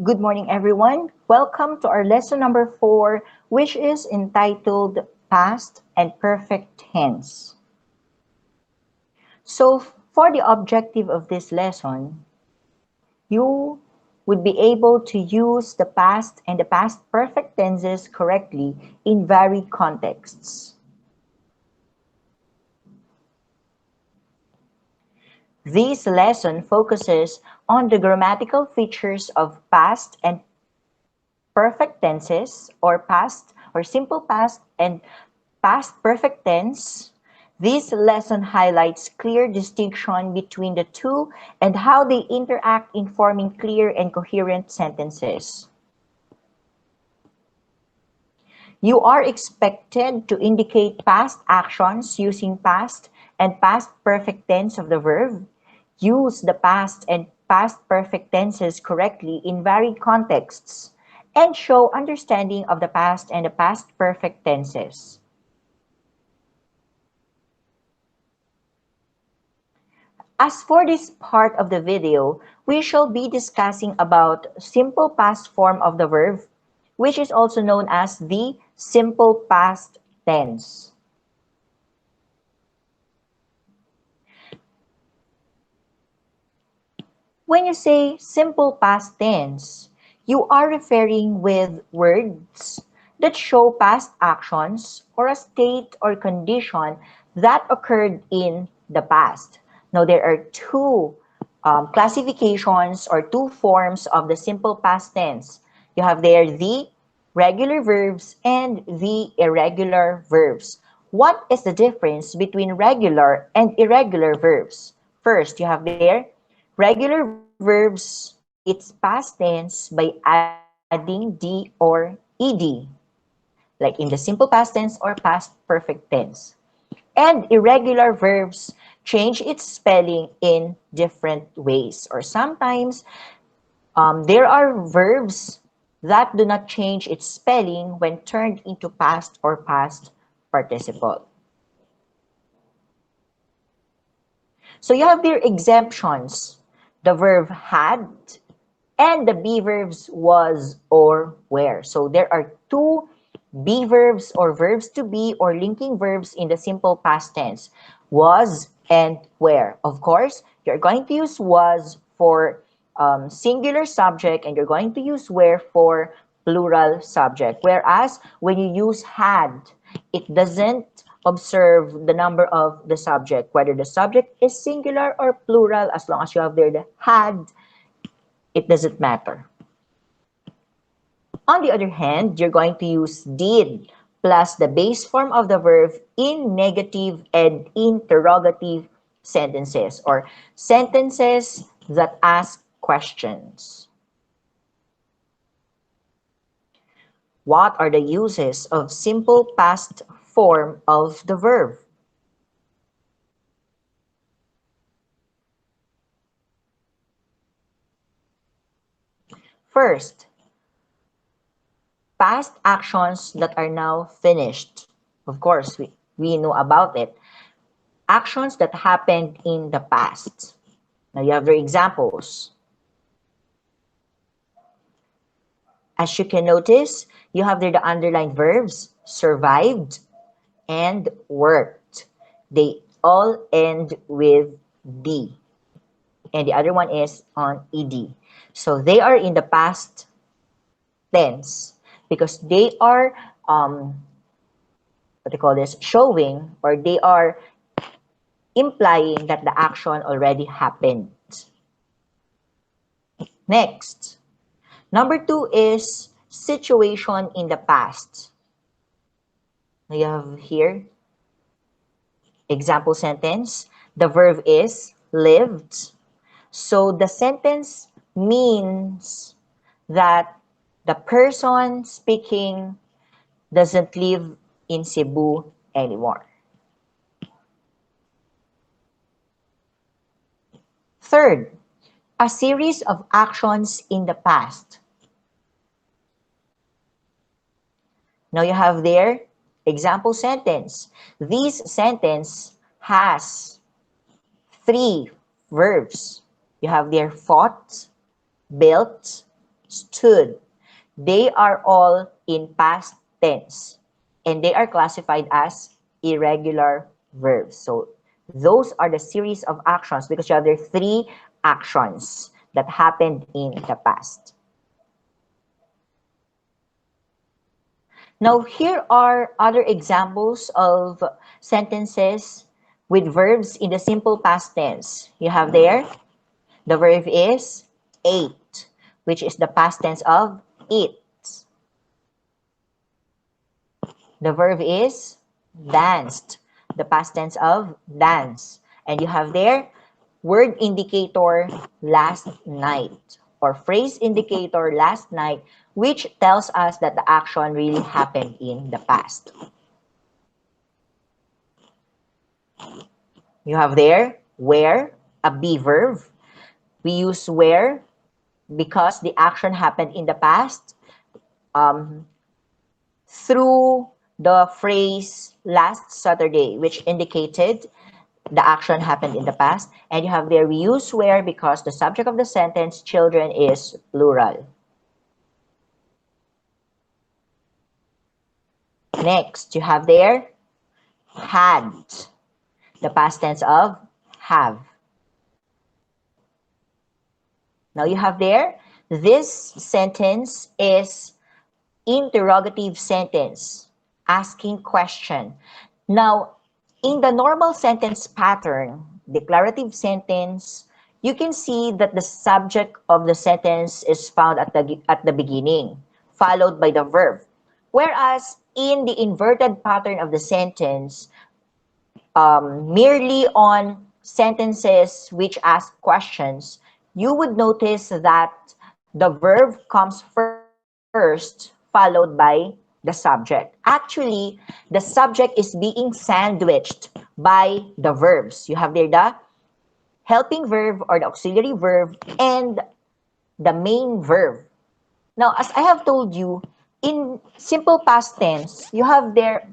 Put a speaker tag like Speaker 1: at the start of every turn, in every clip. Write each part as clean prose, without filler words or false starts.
Speaker 1: Good morning, everyone. Welcome to our lesson number 4, which is entitled Past and Perfect Tense. So, for the objective of this lesson, you would be able to use the past and the past perfect tenses correctly in varied contexts. This lesson focuses on the grammatical features of past and perfect tenses or past or simple past and past perfect tense. This lesson highlights clear distinction between the two and how they interact in forming clear and coherent sentences. You are expected to indicate past actions using past and past perfect tense of the verb. Use the past and past perfect tenses correctly in varied contexts and show understanding of the past and the past perfect tenses. As for this part of the video, we shall be discussing about simple past form of the verb, which is also known as the simple past tense. When you say simple past tense, you are referring with words that show past actions or a state or condition that occurred in the past. Now, there are two classifications or two forms of the simple past tense. You have there the regular verbs and the irregular verbs. What is the difference between regular and irregular verbs? First, you have there regular verbs, its past tense by adding D or ED, like in the simple past tense or past perfect tense. And irregular verbs change its spelling in different ways. Or sometimes there are verbs that do not change its spelling when turned into past or past participle. So you have their exemptions. The verb had and the be verbs was or were. So there are two be verbs or verbs to be or linking verbs in the simple past tense. Was and were. Of course, you're going to use was for singular subject and you're going to use were for plural subject. Whereas when you use had, it doesn't observe the number of the subject, whether the subject is singular or plural. As long as you have there the had, it doesn't matter. On the other hand, you're going to use did plus the base form of the verb in negative and interrogative sentences or sentences that ask questions. What are the uses of simple past form of the verb? First, past actions that are now finished. Of course, we know about it. Actions that happened in the past. Now you have your examples. As you can notice, you have there the underlined verbs, survived and worked. They all end with D. And the other one is on ED. So they are in the past tense because they are what they call this, showing, or they are implying that the action already happened. Next, number 2 is situation in the past. Now you have here example sentence. The verb is lived. So the sentence means that the person speaking doesn't live in Cebu anymore. Third, a series of actions in the past. Now you have there example sentence. This sentence has 3 verbs. You have there fought, built, stood. They are all in past tense, and they are classified as irregular verbs. So those are the series of actions because you have there three actions that happened in the past. Now, here are other examples of sentences with verbs in the simple past tense. You have there, the verb is ate, which is the past tense of eat. The verb is danced, the past tense of dance. And you have there, word indicator last night, or phrase indicator last night, which tells us that the action really happened in the past. You have there, where, a be verb. We use where because the action happened in the past through the phrase last Saturday, which indicated the action happened in the past. And you have there, we use where because the subject of the sentence, children, is plural. Next, you have there, had, the past tense of have. Now you have there, this sentence is interrogative sentence, asking question. Now, in the normal sentence pattern, declarative sentence, you can see that the subject of the sentence is found at the beginning, followed by the verb. Whereas in the inverted pattern of the sentence, merely on sentences which ask questions, you would notice that the verb comes first, followed by the subject. Actually, the subject is being sandwiched by the verbs. You have there the helping verb or the auxiliary verb and the main verb. Now, as I have told you, in simple past tense, you have there,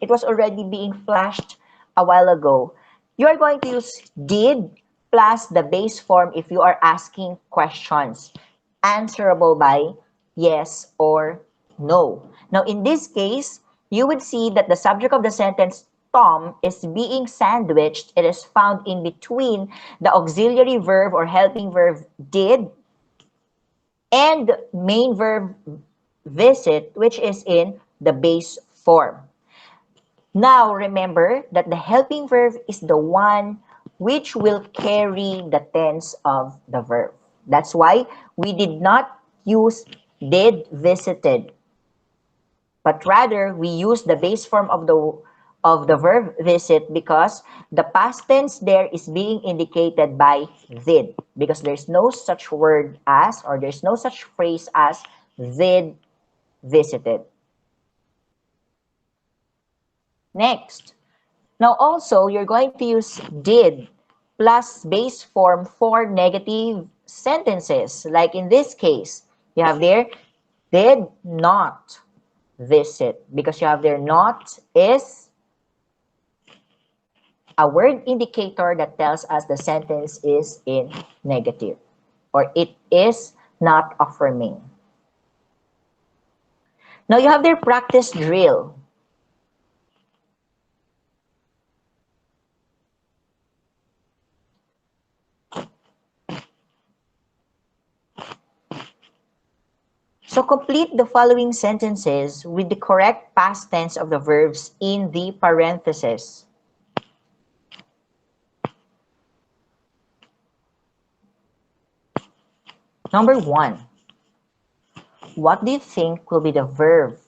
Speaker 1: it was already being flashed a while ago. You are going to use did plus the base form if you are asking questions, answerable by yes or no. Now, in this case, you would see that the subject of the sentence, Tom, is being sandwiched. It is found in between the auxiliary verb or helping verb did and main verb visit, which is in the base form. Now, remember that the helping verb is the one which will carry the tense of the verb. That's why we did not use did visited, but rather we use the base form of the verb visit because the past tense there is being indicated by did, because there's no such word as, or there's no such phrase as did visited. Next, now also you're going to use did plus base form for negative sentences. Like in this case, you have there did not visit, because you have there not is a word indicator that tells us the sentence is in negative, or it is not affirming. Now you have their practice drill. So complete the following sentences with the correct past tense of the verbs in the parentheses. Number 1. What do you think will be the verb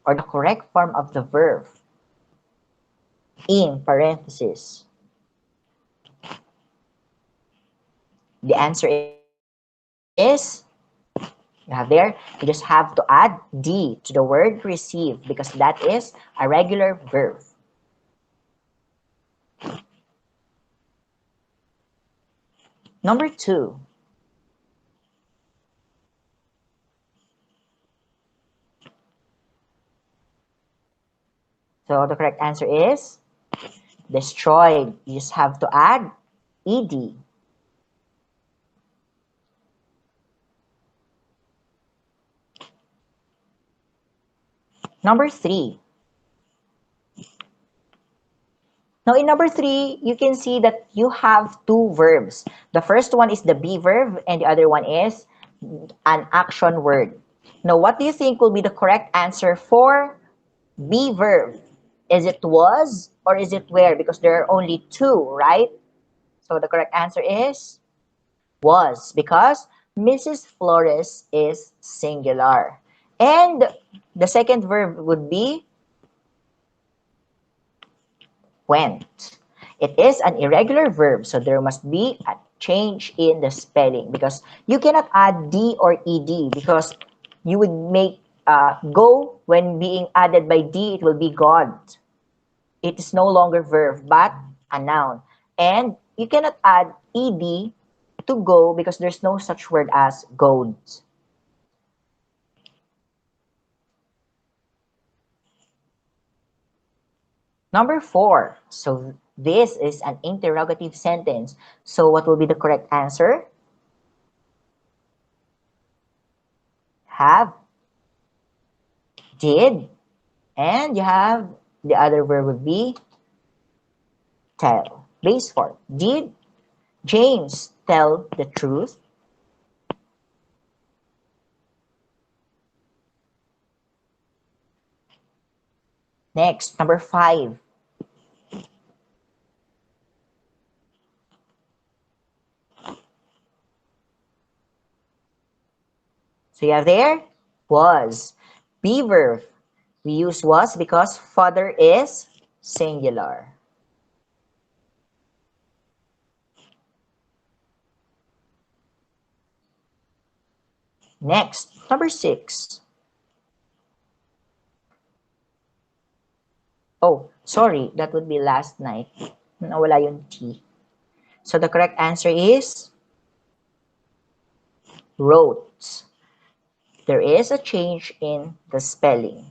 Speaker 1: or the correct form of the verb in parentheses? The answer is, you have there, you just have to add D to the word receive because that is a regular verb. Number 2. So the correct answer is destroyed. You just have to add ED. Number 3. Now, in number 3, you can see that you have two verbs. The first one is the be verb, and the other one is an action word. Now, what do you think will be the correct answer for be verb? Is it was or is it were? Because there are only two, right? So the correct answer is was, because Mrs. Flores is singular. And the second verb would be went. It is an irregular verb, so there must be a change in the spelling, because you cannot add D or ED, because you would make go when being added by D, it will be God. It is no longer verb, but a noun. And you cannot add ED to go because there's no such word as goad. Number 4. So this is an interrogative sentence. So what will be the correct answer? Have, did, and you have the other verb would be tell. Base form. Did James tell the truth? Next, number 5. So you have there was. Be verb. We use was because father is singular. Next, number 6. Oh, sorry, that would be last night. Nawala yung T. So the correct answer is wrote. There is a change in the spelling.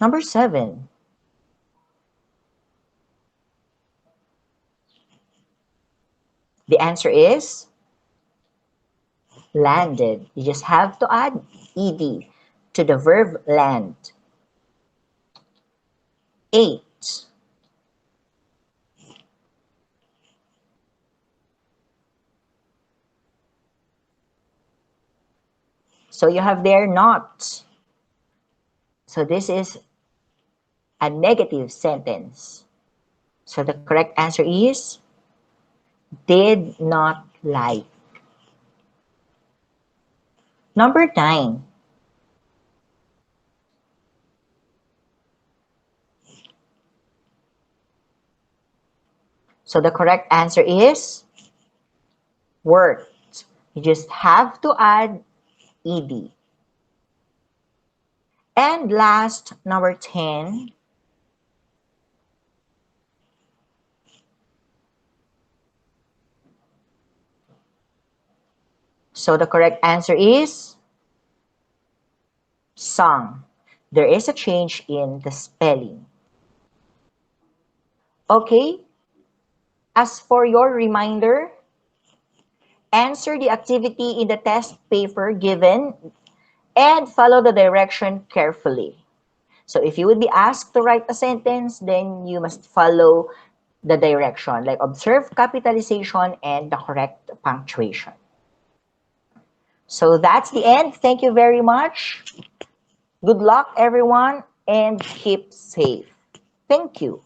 Speaker 1: Number 7. The answer is landed. You just have to add ed to the verb land. 8. So you have there not. So this is a negative sentence. So the correct answer is did not like. Number 9. So the correct answer is worked. You just have to add ed. And last, number 10. So the correct answer is sung. There is a change in the spelling. Okay, as for your reminder, answer the activity in the test paper given and follow the direction carefully. So if you would be asked to write a sentence, then you must follow the direction, like observe capitalization and the correct punctuation. So that's the end. Thank you very much. Good luck, everyone, and keep safe. Thank you.